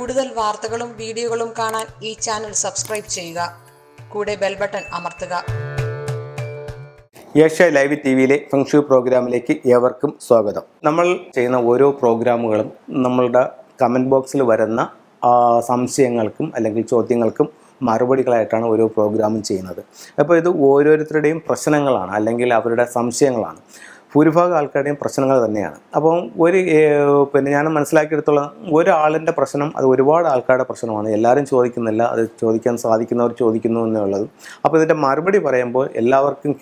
കൂടുതൽ വാർത്തകളും വീഡിയോകളും കാണാൻ ഈ ചാനൽ സബ്സ്ക്രൈബ് ചെയ്യുക. കൂടെ ബെൽ ബട്ടൺ അമർത്തുക. ഏഷ്യ ലൈവ് ടിവിയിലെ ഫെങ്ഷു പ്രോഗ്രാമിലേക്ക് ഏവർക്കും സ്വാഗതം. നമ്മൾ ചെയ്യുന്ന ഓരോ പ്രോഗ്രാമുകളും നമ്മളുടെ കമൻറ്റ് ബോക്സിൽ വരുന്ന സംശയങ്ങൾക്കും അല്ലെങ്കിൽ ചോദ്യങ്ങൾക്കും മറുപടികളായിട്ടാണ് ഓരോ പ്രോഗ്രാമും ചെയ്യുന്നത്. അപ്പോൾ ഇത് ഓരോരുത്തരുടെയും പ്രശ്നങ്ങളാണ് അല്ലെങ്കിൽ അവരുടെ സംശയങ്ങളാണ്. ഭൂരിഭാഗം ആൾക്കാരുടെയും പ്രശ്നങ്ങൾ തന്നെയാണ്. അപ്പം ഞാൻ മനസ്സിലാക്കിയെടുത്തോളം ഒരാളിൻ്റെ പ്രശ്നം അത് ഒരുപാട് ആൾക്കാരുടെ പ്രശ്നമാണ്. എല്ലാവരും ചോദിക്കുന്നില്ല, അത് ചോദിക്കാൻ സാധിക്കുന്നവർ ചോദിക്കുന്നു എന്നുള്ളത്. അപ്പോൾ ഇതിൻ്റെ മറുപടി പറയുമ്പോൾ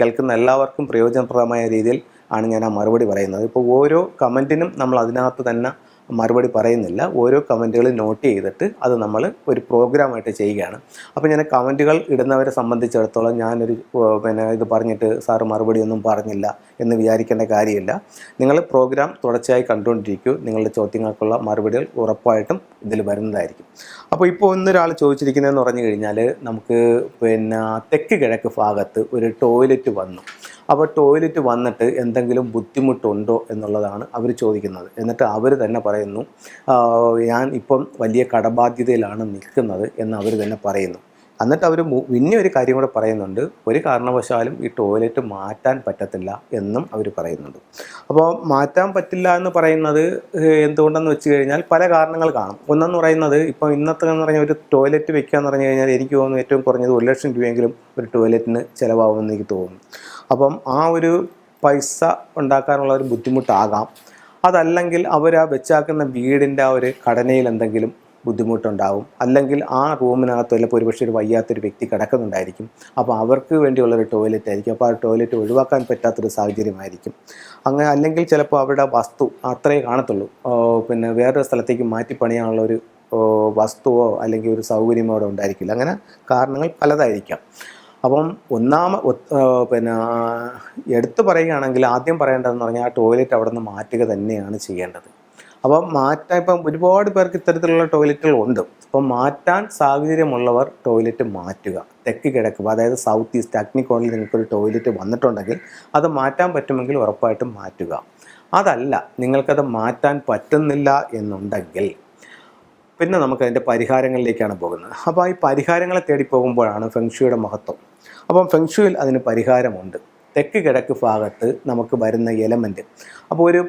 കേൾക്കുന്ന എല്ലാവർക്കും പ്രയോജനപ്രദമായ രീതിയിൽ ആണ് ഞാൻ ആ മറുപടി പറയുന്നത്. ഇപ്പോൾ ഓരോ കമൻറ്റിനും നമ്മൾ അതിനകത്ത് തന്നെ മറുപടി പറയുന്നില്ല. ഓരോ കമൻറ്റുകൾ നോട്ട് ചെയ്തിട്ട് അത് നമ്മൾ ഒരു പ്രോഗ്രാമായിട്ട് ചെയ്യുകയാണ്. അപ്പോൾ ഞാൻ കമൻറ്റുകൾ ഇടുന്നവരെ സംബന്ധിച്ചിടത്തോളം ഞാനൊരു ഇത് പറഞ്ഞിട്ട് സാറ് മറുപടി ഒന്നും പറഞ്ഞില്ല എന്ന് വിചാരിക്കേണ്ട കാര്യമില്ല. നിങ്ങൾ പ്രോഗ്രാം തുടർച്ചയായി കണ്ടുകൊണ്ടിരിക്കൂ. നിങ്ങളുടെ ചോദ്യങ്ങൾക്കുള്ള മറുപടികൾ ഉറപ്പായിട്ടും ഇതിൽ വരുന്നതായിരിക്കും. അപ്പോൾ ഇപ്പോൾ ഇന്നൊരാൾ ചോദിച്ചിരിക്കുന്നതെന്ന് പറഞ്ഞു കഴിഞ്ഞാൽ നമുക്ക് തെക്ക് കിഴക്ക് ഭാഗത്ത് ഒരു ടോയ്ലറ്റ് വന്നു. അപ്പോൾ ടോയ്ലറ്റ് വന്നിട്ട് എന്തെങ്കിലും ബുദ്ധിമുട്ടുണ്ടോ എന്നുള്ളതാണ് അവർ ചോദിക്കുന്നത്. എന്നിട്ട് അവർ തന്നെ പറയുന്നു, ഞാൻ ഇപ്പം വലിയ കടബാധ്യതയിലാണ് നിൽക്കുന്നത് എന്ന് അവർ തന്നെ പറയുന്നു. എന്നിട്ട് അവർ പിന്നെ ഒരു കാര്യം കൂടെ പറയുന്നുണ്ട്, ഒരു കാരണവശാലും ഈ ടോയ്ലറ്റ് മാറ്റാൻ പറ്റത്തില്ല എന്നും അവർ പറയുന്നുണ്ട്. അപ്പോൾ മാറ്റാൻ പറ്റില്ല എന്ന് പറയുന്നത് എന്തുകൊണ്ടെന്ന് വെച്ച് കഴിഞ്ഞാൽ പല കാരണങ്ങൾ കാണും. ഒന്നെന്ന് പറയുന്നത് ഇപ്പോൾ ഇന്നത്തെ എന്ന് പറഞ്ഞാൽ ഒരു ടോയ്ലറ്റ് വെക്കുക എന്ന് പറഞ്ഞു കഴിഞ്ഞാൽ എനിക്ക് തോന്നുന്നു ഏറ്റവും കുറഞ്ഞത് 1 ലക്ഷം രൂപയെങ്കിലും ഒരു ടോയ്ലറ്റിന് ചിലവാകുമെന്ന് എനിക്ക് തോന്നുന്നു. അപ്പം ആ ഒരു പൈസ ഉണ്ടാക്കാനുള്ള ഒരു ബുദ്ധിമുട്ടാകാം. അതല്ലെങ്കിൽ അവർ ആ വെച്ചാക്കുന്ന വീടിൻ്റെ ആ ഒരു ഘടനയിൽ എന്തെങ്കിലും ബുദ്ധിമുട്ടുണ്ടാവും. അല്ലെങ്കിൽ ആ റൂമിനകത്ത് ചിലപ്പോൾ ഒരുപക്ഷെ ഒരു വയ്യാത്തൊരു വ്യക്തി കിടക്കുന്നുണ്ടായിരിക്കും. അപ്പോൾ അവർക്ക് വേണ്ടിയുള്ളൊരു ടോയ്ലറ്റ് ആയിരിക്കും. അപ്പോൾ ആ ടോയ്ലറ്റ് ഒഴിവാക്കാൻ പറ്റാത്തൊരു സാഹചര്യമായിരിക്കും. അങ്ങനെ അല്ലെങ്കിൽ ചിലപ്പോൾ അവരുടെ വസ്തു അത്രയേ കാണത്തുള്ളൂ. വേറൊരു സ്ഥലത്തേക്ക് മാറ്റി പണിയാനുള്ള ഒരു വസ്തുവോ അല്ലെങ്കിൽ ഒരു സൗകര്യമോ അവിടെ ഉണ്ടായിരിക്കില്ല. അങ്ങനെ കാരണങ്ങൾ പലതായിരിക്കാം. അപ്പം എടുത്തു പറയുകയാണെങ്കിൽ ആദ്യം പറയേണ്ടതെന്ന് പറഞ്ഞാൽ ആ ടോയ്ലറ്റ് അവിടെ നിന്ന് മാറ്റുക തന്നെയാണ് ചെയ്യേണ്ടത്. അപ്പം ഇപ്പം ഒരുപാട് പേർക്ക് ഇത്തരത്തിലുള്ള ടോയ്ലറ്റുകളുണ്ട്. അപ്പം മാറ്റാൻ സാഹചര്യമുള്ളവർ ടോയ്ലറ്റ് മാറ്റുക. തെക്ക് കിഴക്ക്, അതായത് സൗത്ത് ഈസ്റ്റ് അഗ്നികോണിൽ നിങ്ങൾക്കൊരു ടോയ്ലറ്റ് വന്നിട്ടുണ്ടെങ്കിൽ അത് മാറ്റാൻ പറ്റുമെങ്കിൽ ഉറപ്പായിട്ടും മാറ്റുക. അതല്ല നിങ്ങൾക്കത് മാറ്റാൻ പറ്റുന്നില്ല എന്നുണ്ടെങ്കിൽ പിന്നെ നമുക്കതിൻ്റെ പരിഹാരങ്ങളിലേക്കാണ് പോകുന്നത്. അപ്പോൾ ഈ പരിഹാരങ്ങളെ തേടി പോകുമ്പോഴാണ് ഫെങ്ഷുയുടെ മഹത്വം. അപ്പം ഫെങ്ഷുയിൽ അതിന് പരിഹാരമുണ്ട്. തെക്ക് കിഴക്ക് ഭാഗത്ത് നമുക്ക് വരുന്ന എലമെൻറ്റ്, അപ്പോൾ ഒരു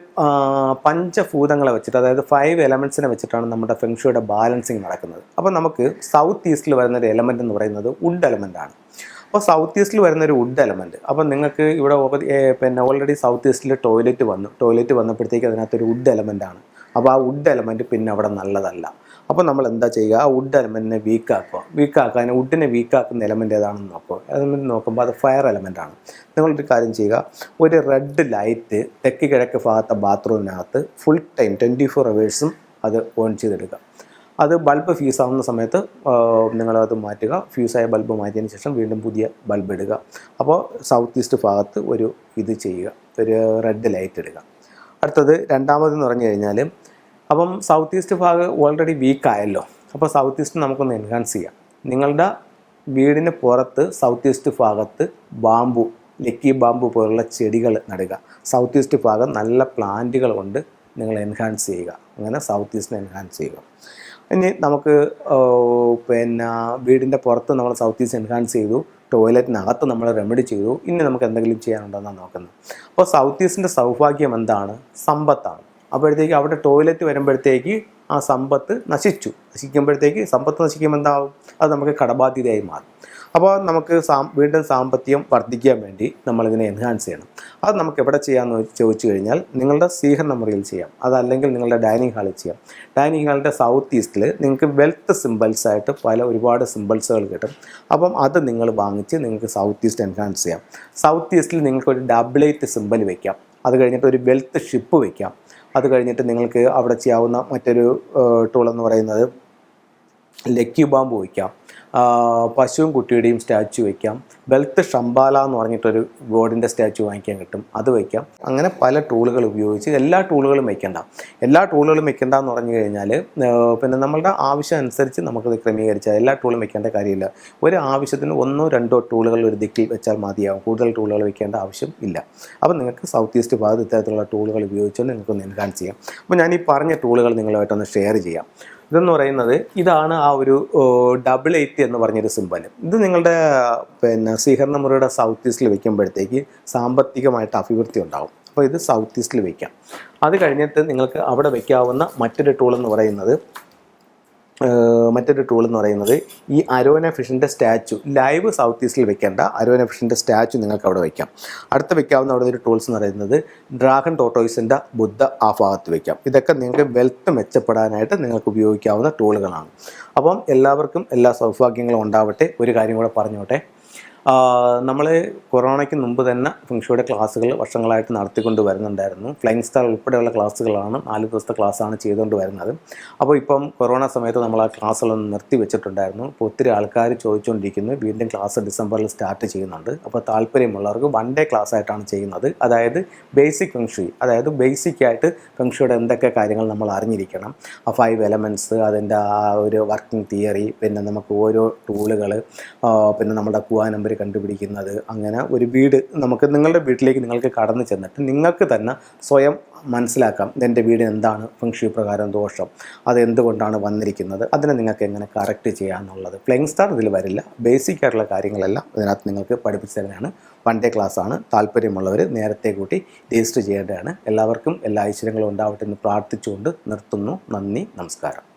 പഞ്ചഭൂതങ്ങളെ വെച്ചിട്ട്, അതായത് 5 എലമെൻറ്റ്സിനെ വെച്ചിട്ടാണ് നമ്മുടെ ഫെങ്ഷുയുടെ ബാലൻസിങ് നടക്കുന്നത്. അപ്പോൾ നമുക്ക് സൗത്ത് ഈസ്റ്റിൽ വരുന്നൊരു എലമെൻറ്റ് എന്ന് പറയുന്നത് വുഡ് എലമെൻറ്റാണ്. അപ്പോൾ സൗത്ത് ഈസ്റ്റിൽ വരുന്നൊരു വുഡ് എലമെൻറ്റ്, അപ്പോൾ നിങ്ങൾക്ക് ഇവിടെ ഓൾറെഡി സൗത്ത് ഈസ്റ്റിൽ ടോയ്ലറ്റ് വന്നപ്പോഴത്തേക്ക് അതിനകത്തൊരു വുഡ് എലമെൻറ്റാണ്. അപ്പോൾ ആ വുഡ് എലമെൻറ്റ് പിന്നെ അവിടെ നല്ലതല്ല. അപ്പോൾ നമ്മൾ എന്താ ചെയ്യുക, ആ വുഡ് എലമെൻറ്റിനെ വീക്കാക്കുക. വുഡിനെ വീക്കാക്കുന്ന എലമെൻറ്റ് ഏതാണെന്ന് നോക്കുമ്പോൾ അത് ഫയർ എലമെൻറ്റാണ്. നിങ്ങളൊരു കാര്യം ചെയ്യുക, ഒരു റെഡ് ലൈറ്റ് തെക്ക് കിഴക്ക് ഭാഗത്തെ ബാത്റൂമിനകത്ത് ഫുൾ ടൈം 24 അവേഴ്സും അത് ഓൺ ചെയ്തെടുക്കുക. അത് ബൾബ് ഫ്യൂസ് ആവുന്ന സമയത്ത് നിങ്ങളത് മാറ്റുക. ഫ്യൂസായ ബൾബ് മാറ്റിയതിന് ശേഷം വീണ്ടും പുതിയ ബൾബ് ഇടുക. അപ്പോൾ സൗത്ത് ഈസ്റ്റ് ഭാഗത്ത് ഒരു ഒരു റെഡ് ലൈറ്റ് ഇടുക. അടുത്തത് രണ്ടാമതെന്ന് പറഞ്ഞു കഴിഞ്ഞാൽ, അപ്പം സൗത്ത് ഈസ്റ്റ് ഭാഗം ഓൾറെഡി വീക്കായല്ലോ. അപ്പോൾ സൗത്ത് ഈസ്റ്റ് നമുക്കൊന്ന് എൻഹാൻസ് ചെയ്യാം. നിങ്ങളുടെ വീടിന് പുറത്ത് സൗത്ത് ഈസ്റ്റ് ഭാഗത്ത് ലക്കി ബാമ്പു പോലുള്ള ചെടികൾ നടുക. സൗത്ത് ഈസ്റ്റ് ഭാഗം നല്ല പ്ലാന്റുകൾ കൊണ്ട് നിങ്ങൾ എൻഹാൻസ് ചെയ്യുക. അങ്ങനെ സൗത്ത് ഈസ്റ്റിനെ എൻഹാൻസ് ചെയ്യുക. ഇനി നമുക്ക് വീടിൻ്റെ പുറത്ത് നമ്മൾ സൗത്ത് ഈസ്റ്റ് എൻഹാൻസ് ചെയ്തു, ടോയ്ലറ്റിനകത്ത് നമ്മൾ റെമഡി ചെയ്തു. ഇനി നമുക്ക് എന്തെങ്കിലും ചെയ്യാനുണ്ടോയെന്നാണ് നോക്കുന്നത്. അപ്പോൾ സൗത്ത് ഈസ്റ്റിൻ്റെ സൗഭാഗ്യം എന്താണ്? സമ്പത്താണ്. അപ്പോഴത്തേക്ക് അവിടെ ടോയ്ലറ്റ് വരുമ്പോഴത്തേക്ക് ആ സമ്പത്ത് നശിക്കുമ്പോഴത്തേക്ക് സമ്പത്ത് നശിക്കുമ്പോൾ എന്താവും? അത് നമുക്ക് കടബാധ്യതയായി മാറും. അപ്പോൾ നമുക്ക് വീണ്ടും സാമ്പത്തികം വർദ്ധിക്കാൻ വേണ്ടി നമ്മളിതിനെ എൻഹാൻസ് ചെയ്യണം. അത് നമുക്ക് എവിടെ ചെയ്യാമെന്ന് ചോദിച്ചു കഴിഞ്ഞാൽ നിങ്ങളുടെ സ്വീകരണ മുറിയിൽ ചെയ്യാം. അതല്ലെങ്കിൽ നിങ്ങളുടെ ഡൈനിങ് ഹാളിൽ ചെയ്യാം. ഡൈനിങ് ഹാളിൻ്റെ സൗത്ത് ഈസ്റ്റിൽ നിങ്ങൾക്ക് വെൽത്ത് സിമ്പിൾസായിട്ട് ഒരുപാട് സിമ്പിൾസുകൾ കിട്ടും. അപ്പം അത് നിങ്ങൾ വാങ്ങിച്ച് നിങ്ങൾക്ക് സൗത്ത് ഈസ്റ്റ് എൻഹാൻസ് ചെയ്യാം. സൗത്ത് ഈസ്റ്റിൽ നിങ്ങൾക്കൊരു ഡബിളേറ്റ് സിമ്പിൾ വയ്ക്കാം. അത് കഴിഞ്ഞിട്ട് ഒരു വെൽത്ത് ഷിപ്പ് വയ്ക്കാം. അത് കഴിഞ്ഞിട്ട് നിങ്ങൾക്ക് അവിടെ ചെയ്യാവുന്ന മറ്റൊരു ടൂളെന്ന് പറയുന്നത് ലക്കി ബാമ്പ് വയ്ക്കാം. പശുവും കുട്ടിയുടെയും സ്റ്റാച്ചു വയ്ക്കാം. വെൽത്ത് ഷംബാല എന്ന് പറഞ്ഞിട്ടൊരു ഗോഡിൻ്റെ സ്റ്റാച്ചു വാങ്ങിക്കാൻ കിട്ടും, അത് വയ്ക്കാം. അങ്ങനെ പല ടൂളുകൾ ഉപയോഗിച്ച് എല്ലാ ടൂളുകളും വയ്ക്കേണ്ട എന്ന് പറഞ്ഞു കഴിഞ്ഞാൽ നമ്മളുടെ ആവശ്യം അനുസരിച്ച് നമുക്കത് ക്രമീകരിച്ചാൽ എല്ലാ ടൂളും വയ്ക്കേണ്ട കാര്യമില്ല. ഒരു ആവശ്യത്തിന് 1-2 ടൂളുകൾ ഒരു ദിക്കിൽ വെച്ചാൽ മതിയാവും. കൂടുതൽ ടൂളുകൾ വയ്ക്കേണ്ട ആവശ്യം ഇല്ല. അപ്പോൾ നിങ്ങൾക്ക് സൗത്ത് ഈസ്റ്റ് ഭാഗത്ത് ഇത്തരത്തിലുള്ള ടൂളുകൾ ഉപയോഗിച്ചുകൊണ്ട് നിങ്ങൾക്കൊന്ന് എൻഹാൻസ് ചെയ്യാം. അപ്പോൾ ഞാൻ ഈ പറഞ്ഞ ടൂളുകൾ നിങ്ങളുമായിട്ടൊന്ന് ഷെയർ ചെയ്യാം. ഇതെന്ന് പറയുന്നത് ഇതാണ് ആ ഒരു 88 എന്ന് പറഞ്ഞൊരു സിമ്പൽ. ഇത് നിങ്ങളുടെ സ്വീകരണ മുറിയുടെ സൗത്ത് ഈസ്റ്റിൽ വെക്കുമ്പോഴത്തേക്ക് സാമ്പത്തികമായിട്ട് അഭിവൃദ്ധി ഉണ്ടാകും. അപ്പോൾ ഇത് സൗത്ത് ഈസ്റ്റിൽ വയ്ക്കാം. അത് കഴിഞ്ഞിട്ട് നിങ്ങൾക്ക് അവിടെ വയ്ക്കാവുന്ന മറ്റൊരു ടൂൾ എന്ന് പറയുന്നത് ഈ അരോന ഫിഷിൻ്റെ സ്റ്റാച്ചു ലൈവ് സൗത്ത് ഈസ്റ്റിൽ വെക്കേണ്ട അരോന ഫിഷിൻ്റെ സ്റ്റാച്ചു നിങ്ങൾക്ക് അവിടെ വയ്ക്കാം. അടുത്ത് വെക്കാവുന്ന അവിടെ ഒരു ടൂൾസ് എന്ന് പറയുന്നത് ഡ്രാഗൺ ടോട്ടോയ്സിൻ്റെ ബുദ്ധ ആ ഭാഗത്ത് വയ്ക്കാം. ഇതൊക്കെ നിങ്ങൾക്ക് വെൽത്ത് മെച്ചപ്പെടാനായിട്ട് നിങ്ങൾക്ക് ഉപയോഗിക്കാവുന്ന ടൂളുകളാണ്. അപ്പം എല്ലാവർക്കും എല്ലാ സൗഭാഗ്യങ്ങളും ഉണ്ടാവട്ടെ. ഒരു കാര്യം കൂടെ പറഞ്ഞോട്ടെ, നമ്മൾ കൊറോണയ്ക്ക് മുമ്പ് തന്നെ ഫെങ്ഷുയുടെ ക്ലാസ്സുകൾ വർഷങ്ങളായിട്ട് നടത്തിക്കൊണ്ട് വരുന്നുണ്ടായിരുന്നു. ഫ്ലൈങ് സ്റ്റാർ ഉൾപ്പെടെയുള്ള ക്ലാസ്സുകളാണ് 4 ദിവസത്തെ ക്ലാസ്സാണ് ചെയ്തുകൊണ്ട് വരുന്നത്. അപ്പോൾ ഇപ്പം കൊറോണ സമയത്ത് നമ്മൾ ആ ക്ലാസ്സുകളൊന്ന് നിർത്തി വെച്ചിട്ടുണ്ടായിരുന്നു. അപ്പോൾ ഒത്തിരി ആൾക്കാർ ചോദിച്ചുകൊണ്ടിരിക്കുന്നു വീണ്ടും ക്ലാസ് ഡിസംബറിൽ സ്റ്റാർട്ട് ചെയ്യുന്നുണ്ട്. അപ്പോൾ താല്പര്യമുള്ളവർക്ക് 1 ഡേ ക്ലാസ് ആയിട്ടാണ് ചെയ്യുന്നത്. അതായത് ബേസിക് ഫെങ്ഷു, അതായത് ബേസിക്കായിട്ട് ഫെങ്ഷുയുടെ എന്തൊക്കെ കാര്യങ്ങൾ നമ്മൾ അറിഞ്ഞിരിക്കണം, ആ 5 എലമെൻറ്റ്സ്, അതിൻ്റെ ആ ഒരു വർക്കിംഗ് തിയറി, പിന്നെ നമുക്ക് ഓരോ ടൂളുകൾ, പിന്നെ നമ്മുടെ കുവാ നമ്പർ കണ്ടുപിടിക്കുന്നത്, അങ്ങനെ ഒരു വീട് നമുക്ക് നിങ്ങളുടെ വീട്ടിലേക്ക് നിങ്ങൾക്ക് കടന്നു ചെന്നിട്ട് നിങ്ങൾക്ക് തന്നെ സ്വയം മനസ്സിലാക്കാം എൻ്റെ വീട് എന്താണ് ഫെങ്ഷു പ്രകാരം ദോഷം, അത് എന്തുകൊണ്ടാണ് വന്നിരിക്കുന്നത്, അതിനെ നിങ്ങൾക്ക് എങ്ങനെ കറക്റ്റ് ചെയ്യാമെന്നുള്ളത്. ഫ്ലൈങ് സ്റ്റാർ ഇതിൽ വരില്ല. ബേസിക് ആയിട്ടുള്ള കാര്യങ്ങളെല്ലാം ഇതിനകത്ത് നിങ്ങൾക്ക് പഠിപ്പിച്ചു തരുന്നതാണ്. 1 ഡേ ക്ലാസ്സാണ്. താല്പര്യമുള്ളവർ നേരത്തെ കൂട്ടി രജിസ്റ്റർ ചെയ്യേണ്ടതാണ്. എല്ലാവർക്കും എല്ലാ ഐശ്വര്യങ്ങളും ഉണ്ടാവട്ടെ എന്ന് പ്രാർത്ഥിച്ചുകൊണ്ട് നിർത്തുന്നു. നന്ദി, നമസ്കാരം.